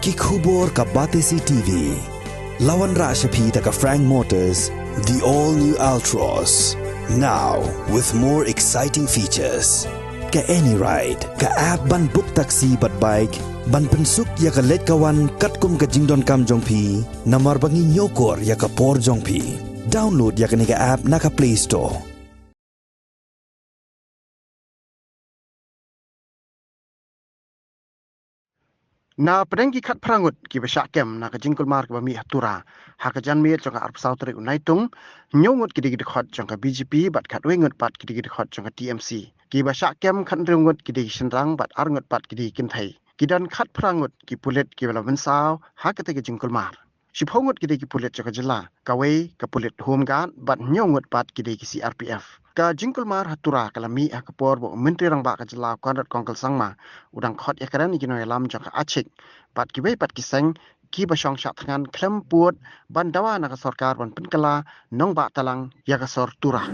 Kikubor ka Batesi TV. Lawan Rashapi ka Frank Motors, the all-new Altros. Now, with more exciting features. Ka any ride, ka app ban book taxi bat bike, ban pensuk ya ka let kawan katkum ka jingdon kam jongpi, namar bangi nyokor ya ka por jongpi. Download ya ka app na ka Play Store. Na pedenggi kat perangut ki besyakem na kajingkul mar ke bami hatura hakajan mir jong arp sautri unaitung nyongut ki Dkhot jong BGP bat kat wengut pat ki Dkhot jong TMC ki besyakem kat rengut ki senrang bat arngut pat ki kinthai ki dan kat perangut ki pulit ki bela bensau hakate ki jingkul mar Shiphongut ki pulit jong jela kawe ka pulit home guard bat nyongut pat ki CRPF ka jingkul mar hatura kalami akapor bo menteri rang ba ka jela konrat kongkal sangma udang khot yakaran ki noi lam jong achik pat ki pat ki seng ki basong syak tangan klem puot ban dawa na ka sarkar ban penkala nong ba talang yakasor turah